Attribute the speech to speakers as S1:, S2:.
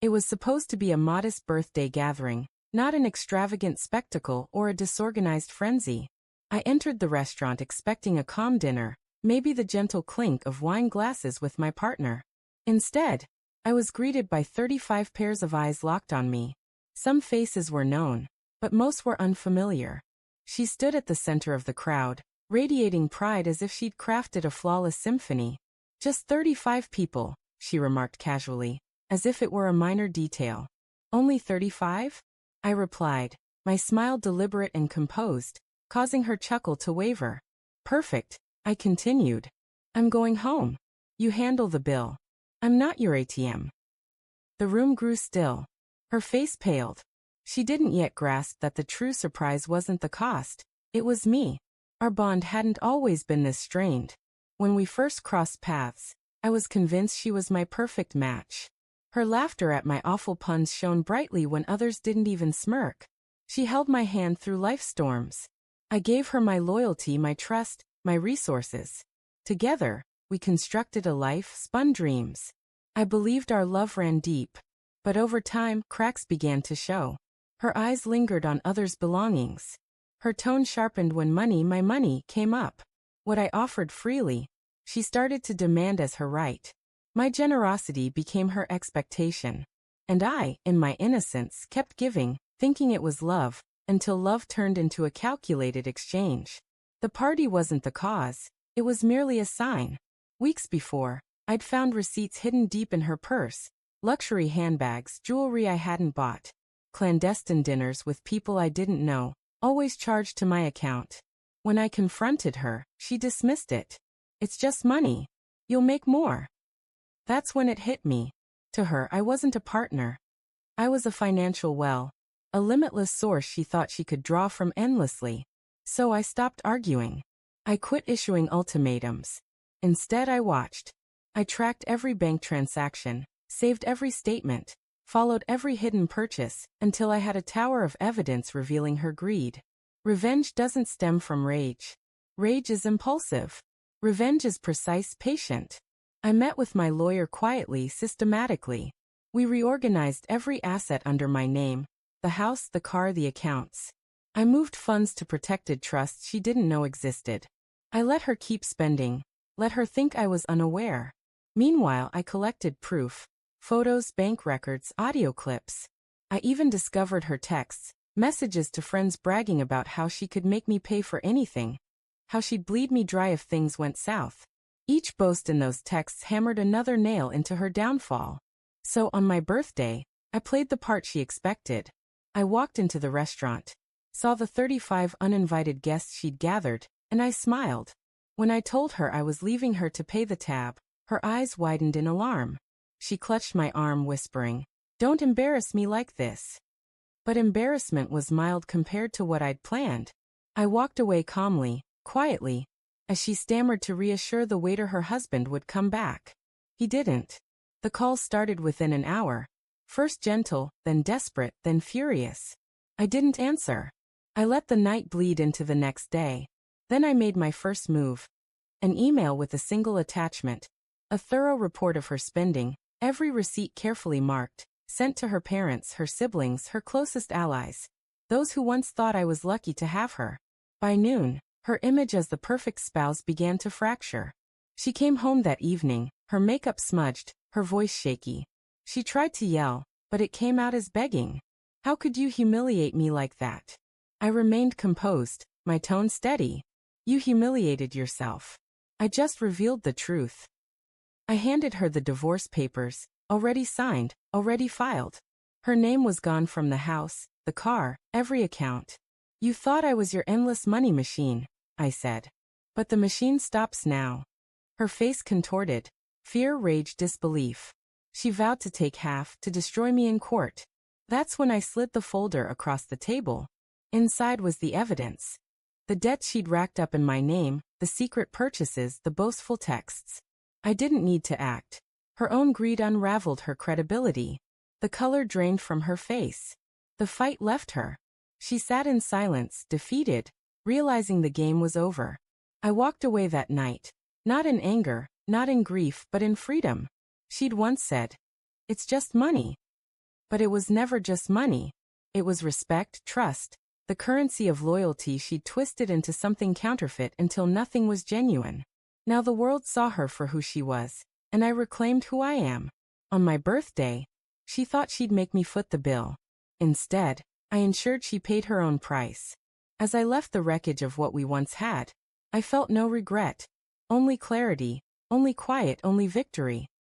S1: It was supposed to be a modest birthday gathering, not an extravagant spectacle or a disorganized frenzy. I entered the restaurant expecting a calm dinner, maybe the gentle clink of wine glasses with my partner. Instead, I was greeted by 35 pairs of eyes locked on me. Some faces were known, but most were unfamiliar. She stood at the center of the crowd, radiating pride as if she'd crafted a flawless symphony. "Just 35 people," she remarked casually, as if it were a minor detail. "Only 35? I replied, my smile deliberate and composed, causing her chuckle to waver. "Perfect," I continued. "I'm going home. You handle the bill. I'm not your ATM." The room grew still. Her face paled. She didn't yet grasp that the true surprise wasn't the cost. It was me. Our bond hadn't always been this strained. When we first crossed paths, I was convinced she was my perfect match. Her laughter at my awful puns shone brightly when others didn't even smirk. She held my hand through life's storms. I gave her my loyalty, my trust, my resources. Together, we constructed a life, spun dreams. I believed our love ran deep. But over time, cracks began to show. Her eyes lingered on others' belongings. Her tone sharpened when my money, came up. What I offered freely, she started to demand as her right. My generosity became her expectation. And I, in my innocence, kept giving, thinking it was love, until love turned into a calculated exchange. The party wasn't the cause, it was merely a sign. Weeks before, I'd found receipts hidden deep in her purse, luxury handbags, jewelry I hadn't bought, clandestine dinners with people I didn't know, always charged to my account. When I confronted her, she dismissed it. "It's just money. You'll make more." That's when it hit me. To her, I wasn't a partner. I was a financial well, a limitless source she thought she could draw from endlessly. So I stopped arguing. I quit issuing ultimatums. Instead, I watched. I tracked every bank transaction, saved every statement, followed every hidden purchase, until I had a tower of evidence revealing her greed. Revenge doesn't stem from rage. Rage is impulsive. Revenge is precise, patient. I met with my lawyer quietly, systematically. We reorganized every asset under my name, the house, the car, the accounts. I moved funds to protected trusts she didn't know existed. I let her keep spending, let her think I was unaware. Meanwhile, I collected proof. Photos, bank records, audio clips. I even discovered her texts, messages to friends bragging about how she could make me pay for anything, how she'd bleed me dry if things went south. Each boast in those texts hammered another nail into her downfall. So on my birthday, I played the part she expected. I walked into the restaurant, saw the 35 uninvited guests she'd gathered, and I smiled. When I told her I was leaving her to pay the tab, her eyes widened in alarm. She clutched my arm, whispering, "Don't embarrass me like this." But embarrassment was mild compared to what I'd planned. I walked away calmly, quietly, as she stammered to reassure the waiter her husband would come back. He didn't. The call started within an hour. First gentle, then desperate, then furious. I didn't answer. I let the night bleed into the next day. Then I made my first move. An email with a single attachment. A thorough report of her spending, every receipt carefully marked, sent to her parents, her siblings, her closest allies. Those who once thought I was lucky to have her. By noon, her image as the perfect spouse began to fracture. She came home that evening, her makeup smudged, her voice shaky. She tried to yell, but it came out as begging. "How could you humiliate me like that?" I remained composed, my tone steady. "You humiliated yourself. I just revealed the truth." I handed her the divorce papers, already signed, already filed. Her name was gone from the house, the car, every account. "You thought I was your endless money machine," I said. "But the machine stops now." Her face contorted. Fear, rage, disbelief. She vowed to take half, to destroy me in court. That's when I slid the folder across the table. Inside was the evidence. The debts she'd racked up in my name, the secret purchases, the boastful texts. I didn't need to act. Her own greed unraveled her credibility. The color drained from her face. The fight left her. She sat in silence, defeated, realizing the game was over. I walked away that night, not in anger, not in grief, but in freedom. She'd once said, "It's just money." But it was never just money. It was respect, trust, the currency of loyalty she'd twisted into something counterfeit until nothing was genuine. Now the world saw her for who she was, and I reclaimed who I am. On my birthday, she thought she'd make me foot the bill. Instead, I ensured she paid her own price. As I left the wreckage of what we once had, I felt no regret. Only clarity, only quiet, only victory.